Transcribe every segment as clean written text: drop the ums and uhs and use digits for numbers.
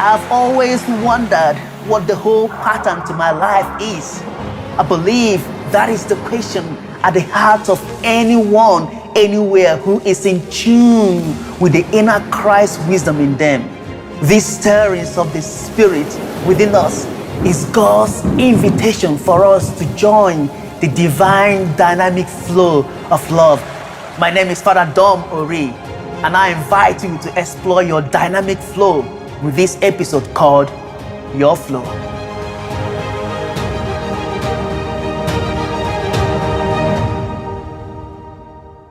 I've always wondered what the whole pattern to my life is. I believe that is the question at the heart of anyone, anywhere who is in tune with the inner Christ wisdom in them. These stirrings of the Spirit within us is God's invitation for us to join the divine dynamic flow of love. My name is Father Dom Ori, and I invite you to explore your dynamic flow with this episode called Your Flow.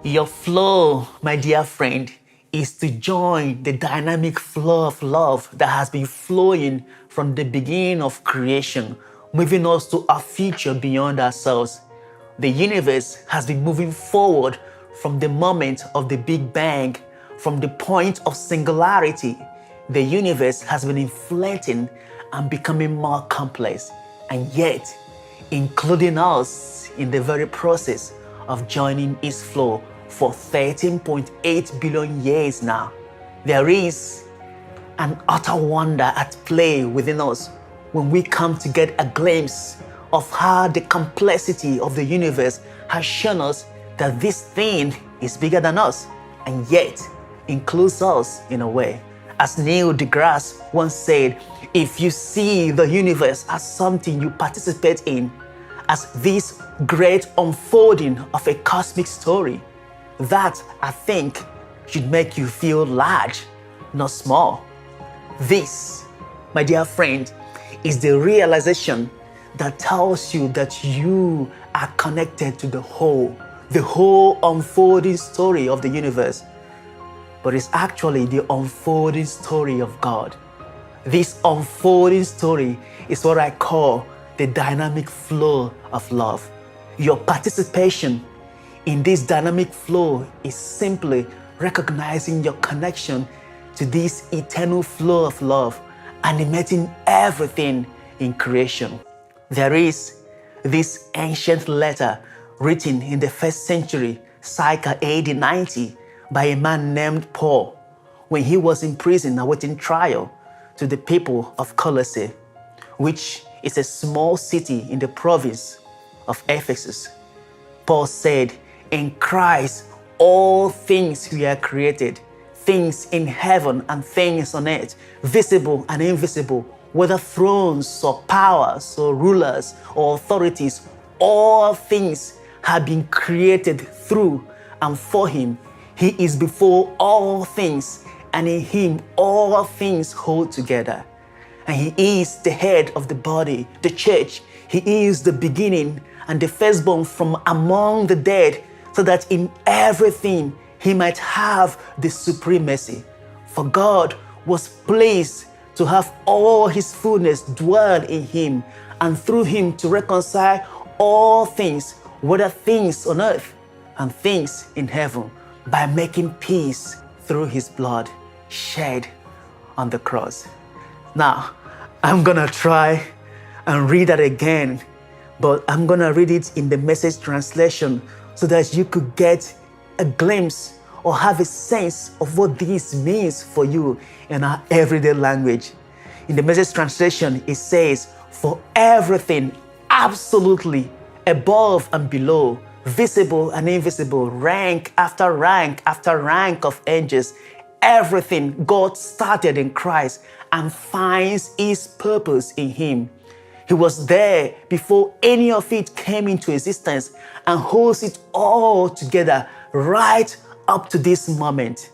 Your flow, my dear friend, is to join the dynamic flow of love that has been flowing from the beginning of creation, moving us to a future beyond ourselves. The universe has been moving forward from the moment of the Big Bang, from the point of singularity. The universe has been inflating and becoming more complex, and yet including us in the very process of joining its flow for 13.8 billion years now. There is an utter wonder at play within us when we come to get a glimpse of how the complexity of the universe has shown us that this thing is bigger than us and yet includes us in a way. As Neil deGrasse once said, if you see the universe as something you participate in, as this great unfolding of a cosmic story, that, I think, should make you feel large, not small. This, my dear friend, is the realization that tells you that you are connected to the whole unfolding story of the universe. But it's actually the unfolding story of God. This unfolding story is what I call the dynamic flow of love. Your participation in this dynamic flow is simply recognizing your connection to this eternal flow of love, animating everything in creation. There is this ancient letter written in the first century, circa AD 90, by a man named Paul when he was in prison awaiting trial, to the people of Colossae, which is a small city in the province of Ephesus. Paul said, in Christ all things were created, things in heaven and things on earth, visible and invisible, whether thrones or powers or rulers or authorities, all things have been created through and for him. He is before all things, and in him all things hold together. And he is the head of the body, the church. He is the beginning and the firstborn from among the dead, so that in everything he might have the supremacy. For God was pleased to have all his fullness dwell in him, and through him to reconcile all things, whether things on earth and things in heaven, by making peace through his blood shed on the cross. Now, I'm gonna try and read that again, but I'm gonna read it in the Message translation so that you could get a glimpse or have a sense of what this means for you in our everyday language. In the Message translation, it says, for everything, absolutely, above and below, visible and invisible, rank after rank after rank of angels, everything God started in Christ and finds its purpose in him. He was there before any of it came into existence and holds it all together right up to this moment.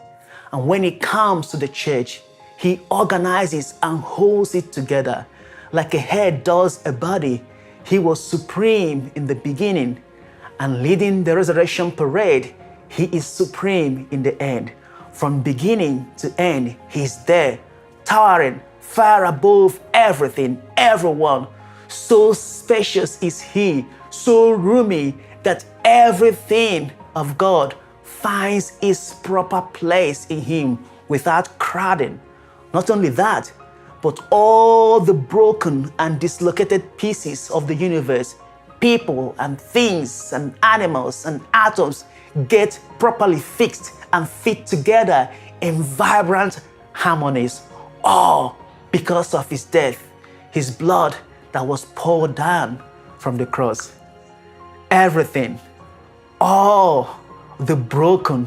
And when it comes to the church, he organizes and holds it together. Like a head does a body, he was supreme in the beginning, and leading the resurrection parade, he is supreme in the end. From beginning to end, he's there, towering far above everything, everyone. So spacious is he, so roomy that everything of God finds its proper place in him without crowding. Not only that, but all the broken and dislocated pieces of the universe, people and things and animals and atoms, get properly fixed and fit together in vibrant harmonies, all because of his death, his blood that was poured down from the cross. Everything, all the broken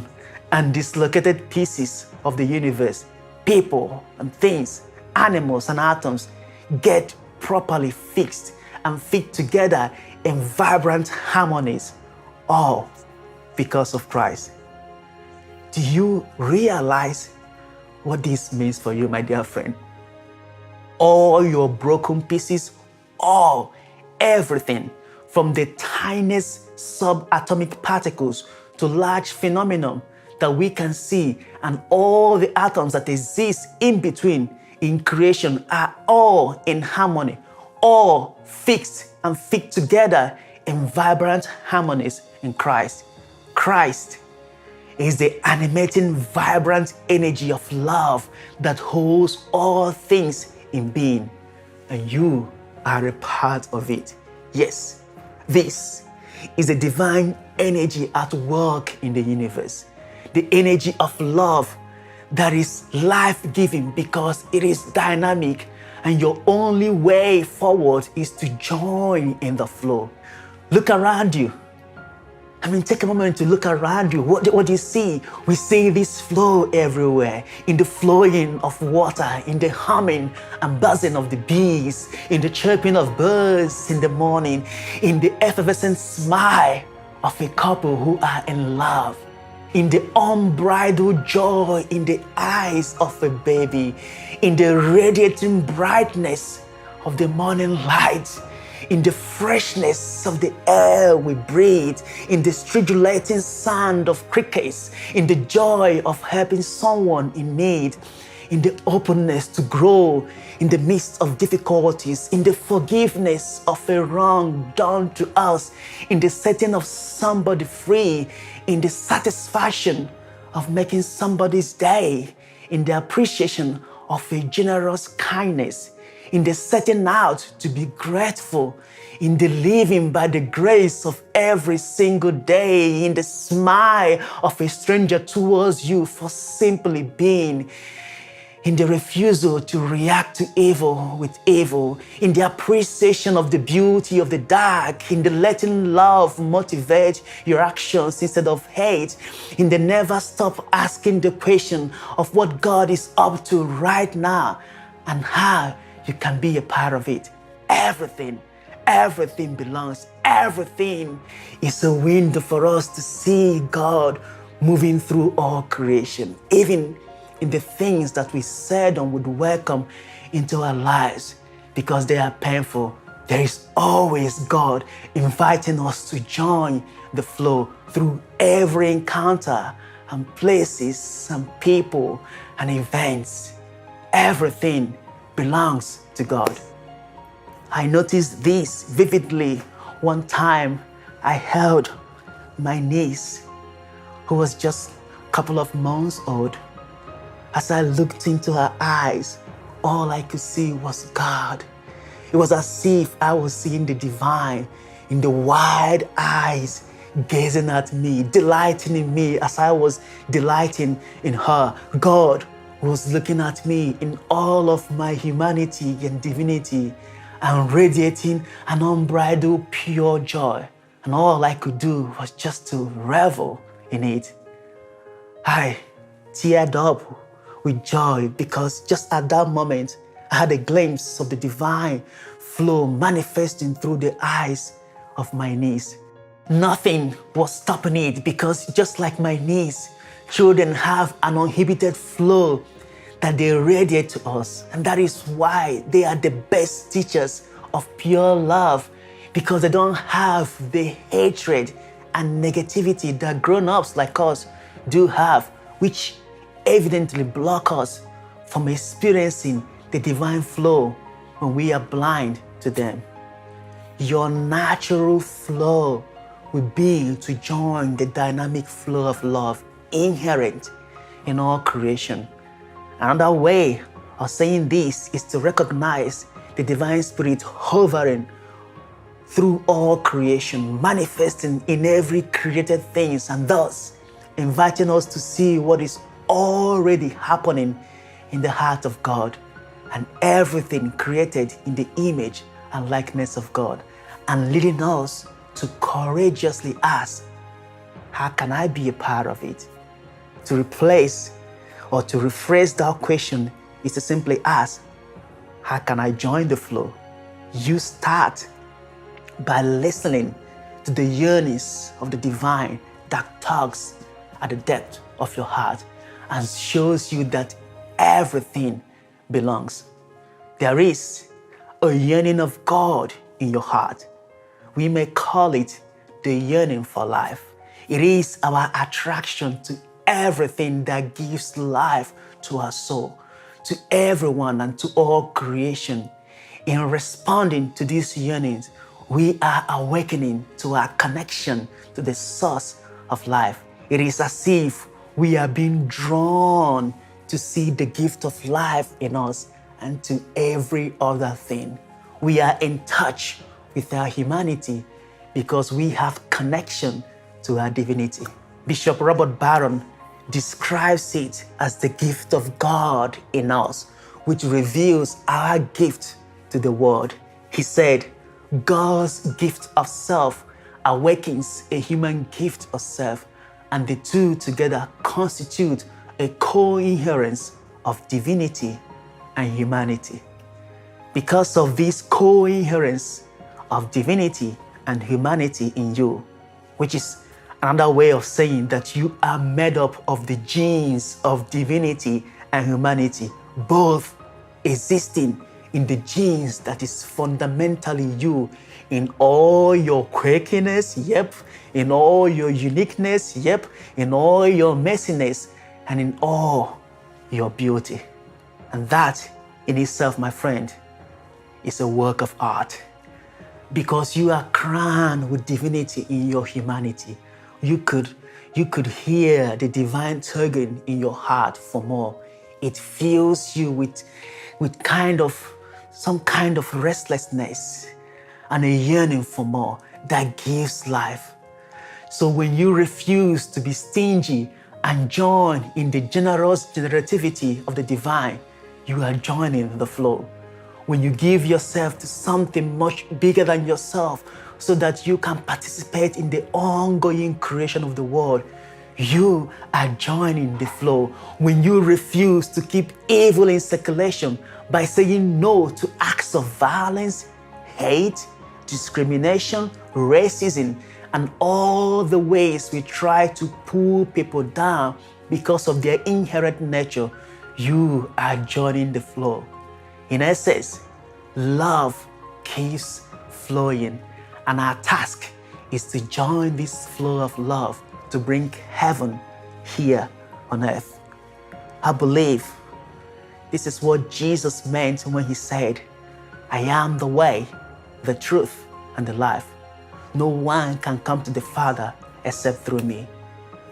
and dislocated pieces of the universe, people and things, animals and atoms, get properly fixed and fit together in vibrant harmonies, all because of Christ. Do you realize what this means for you, my dear friend? All your broken pieces, everything, from the tiniest subatomic particles to large phenomena that we can see, and all the atoms that exist in between in creation are all in harmony, all fixed and fit together in vibrant harmonies in Christ. Christ is the animating, vibrant energy of love that holds all things in being, and you are a part of it. Yes, this is the divine energy at work in the universe, the energy of love that is life-giving because it is dynamic, and your only way forward is to join in the flow. Look around you. Take a moment to look around you. What do you see? We see this flow everywhere, in the flowing of water, in the humming and buzzing of the bees, in the chirping of birds in the morning, in the effervescent smile of a couple who are in love, in the unbridled joy in the eyes of a baby, in the radiating brightness of the morning light, in the freshness of the air we breathe, in the stridulating sound of crickets, in the joy of helping someone in need, in the openness to grow in the midst of difficulties, in the forgiveness of a wrong done to us, in the setting of somebody free, in the satisfaction of making somebody's day, in the appreciation of a generous kindness, in the setting out to be grateful, in the living by the grace of every single day, in the smile of a stranger towards you for simply being, in the refusal to react to evil with evil, in the appreciation of the beauty of the dark, in the letting love motivate your actions instead of hate, in the never stop asking the question of what God is up to right now and how you can be a part of it. Everything belongs. Everything is a window for us to see God moving through all creation, even in the things that we said and would welcome into our lives because they are painful. There is always God inviting us to join the flow through every encounter and places and people and events. Everything belongs to God. I noticed this vividly one time. I held my niece, who was just a couple of months old. As I looked into her eyes, all I could see was God. It was as if I was seeing the divine in the wide eyes, gazing at me, delighting in me as I was delighting in her. God was looking at me in all of my humanity and divinity and radiating an unbridled pure joy. And all I could do was just to revel in it. I teared up with joy because just at that moment, I had a glimpse of the divine flow manifesting through the eyes of my niece. Nothing was stopping it because just like my niece, children have an uninhibited flow that they radiate to us. And that is why they are the best teachers of pure love, because they don't have the hatred and negativity that grown-ups like us do have, which evidently block us from experiencing the divine flow when we are blind to them. Your natural flow will be to join the dynamic flow of love inherent in all creation. Another way of saying this is to recognize the divine spirit hovering through all creation, manifesting in every created thing, and thus inviting us to see what is already happening in the heart of God. and everything created in the image and likeness of God, and leading us to courageously ask, how can I be a part of it? To replace or to rephrase that question is to simply ask, how can I join the flow? You start by listening to the yearnings of the divine that tugs at the depth of your heart and shows you that everything belongs. There is a yearning of God in your heart. We may call it the yearning for life. It is our attraction to everything that gives life to our soul, to everyone and to all creation. In responding to these yearnings, we are awakening to our connection to the source of life. It is as if we are being drawn to see the gift of life in us and to every other thing. We are in touch with our humanity because we have connection to our divinity. Bishop Robert Barron describes it as the gift of God in us, which reveals our gift to the world. He said, God's gift of self awakens a human gift of self, and the two together constitute a coherence of divinity and humanity. Because of this coherence of divinity and humanity in you, which is another way of saying that you are made up of the genes of divinity and humanity, both existing in the genes that is fundamentally you, in all your quirkiness, yep, in all your uniqueness, yep, in all your messiness, and in all your beauty. And that in itself, my friend, is a work of art. Because you are crowned with divinity in your humanity, you could hear the divine tugging in your heart for more. It fills you with some kind of restlessness and a yearning for more that gives life. So when you refuse to be stingy and join in the generous generativity of the divine, you are joining the flow. When you give yourself to something much bigger than yourself so that you can participate in the ongoing creation of the world, you are joining the flow. When you refuse to keep evil in circulation by saying no to acts of violence, hate, discrimination, racism, and all the ways we try to pull people down because of their inherent nature, you are joining the flow. In essence, love keeps flowing, and our task is to join this flow of love to bring heaven here on earth. I believe this is what Jesus meant when he said, I am the way, the truth, and the life. No one can come to the Father except through me.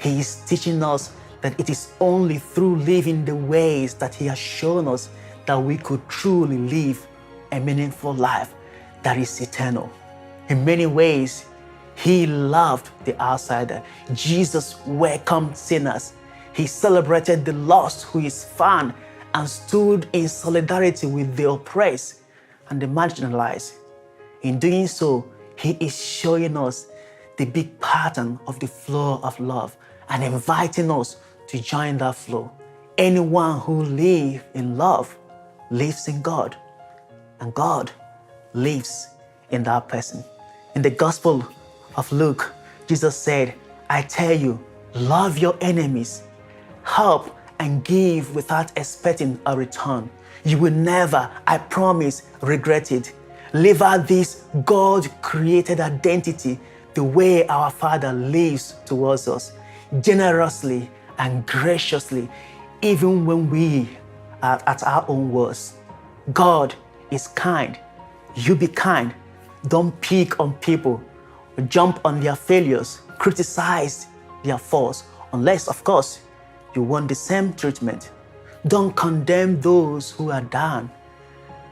He is teaching us that it is only through living the ways that he has shown us that we could truly live a meaningful life that is eternal. In many ways, he loved the outsider. Jesus welcomed sinners. He celebrated the lost who is found and stood in solidarity with the oppressed and the marginalized. In doing so, he is showing us the big pattern of the flow of love and inviting us to join that flow. Anyone who lives in love lives in God, and God lives in that person. In the Gospel of Luke, Jesus said, I tell you, love your enemies, help and give without expecting a return. You will never, I promise, regret it. Live out this God-created identity the way our Father lives towards us, generously and graciously, even when we are at our own worst. God is kind. You be kind. Don't pick on people, jump on their failures, criticize their faults, unless, of course, you want the same treatment. Don't condemn those who are down.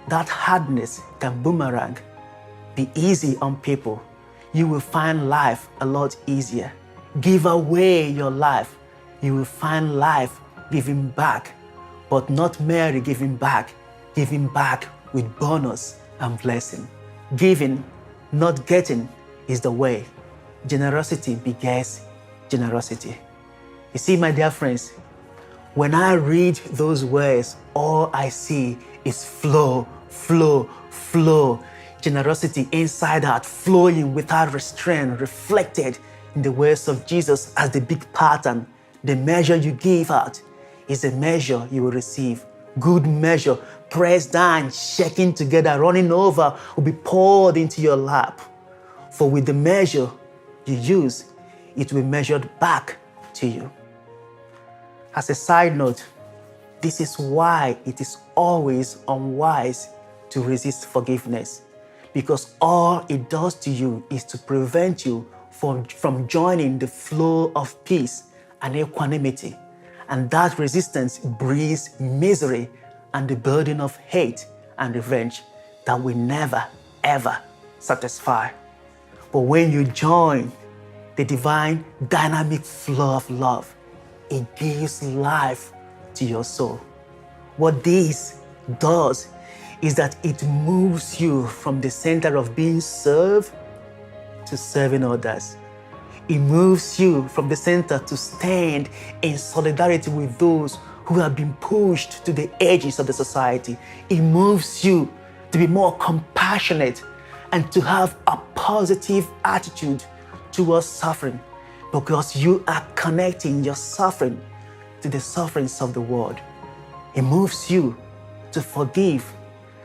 That hardness can boomerang. Be easy on people. You will find life a lot easier. Give away your life. You will find life giving back, but not merely giving back. giving back with bonus and blessing. Giving, not getting, is the way. Generosity begets generosity. You see, my dear friends, when I read those words, all I see is flow, flow, flow. Generosity inside out, flowing without restraint, reflected in the words of Jesus as the big pattern. The measure you give out is the measure you will receive. Good measure, pressed down, shaking together, running over, will be poured into your lap. For with the measure you use, it will be measured back to you. As a side note, this is why it is always unwise to resist forgiveness, because all it does to you is to prevent you from joining the flow of peace and equanimity. And that resistance breeds misery and the burden of hate and revenge that will never, ever satisfy. But when you join the divine dynamic flow of love, it gives life to your soul. What this does is that it moves you from the center of being served to serving others. It moves you from the center to stand in solidarity with those who have been pushed to the edges of the society. It moves you to be more compassionate and to have a positive attitude towards suffering, because you are connecting your suffering to the sufferings of the world. It moves you to forgive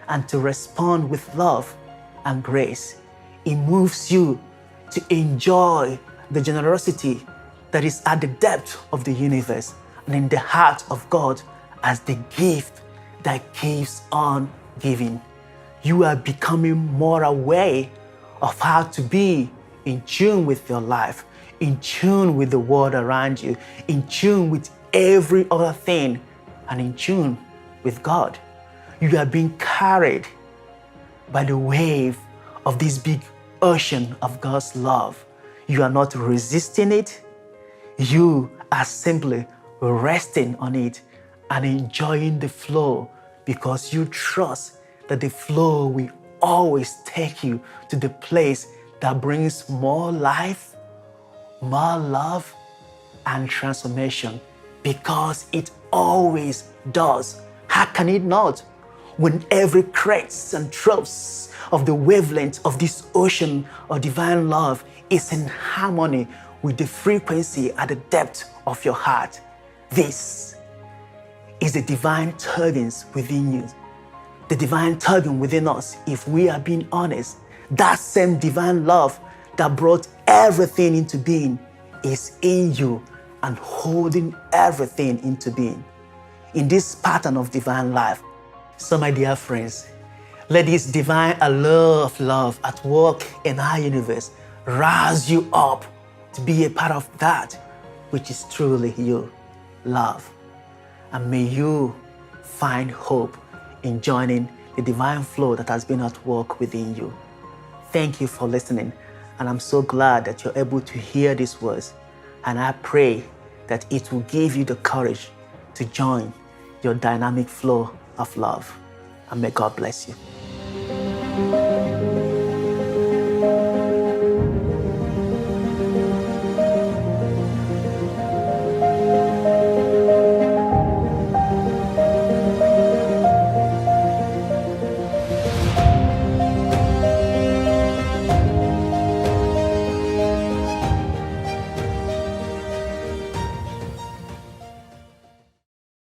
and to respond with love and grace. It moves you to enjoy the generosity that is at the depth of the universe and in the heart of God as the gift that keeps on giving. You are becoming more aware of how to be in tune with your life, in tune with the world around you, in tune with every other thing, and in tune with God. You are being carried by the wave of this big ocean of God's love. You are not resisting it. You are simply resting on it and enjoying the flow, because you trust that the flow will always take you to the place that brings more life, more love, and transformation, because it always does. How can it not? When every crest and troughs of the wavelength of this ocean of divine love is in harmony with the frequency at the depth of your heart. This is the divine tuggings within you, the divine tugging within us. If we are being honest, that same divine love that brought everything into being is in you and holding everything into being. In this pattern of divine life, so my dear friends, let this divine allure of love at work in our universe rouse you up to be a part of that which is truly you, love. And may you find hope in joining the divine flow that has been at work within you. Thank you for listening, and I'm so glad that you're able to hear these words. And I pray that it will give you the courage to join your dynamic flow of love. And may God bless you.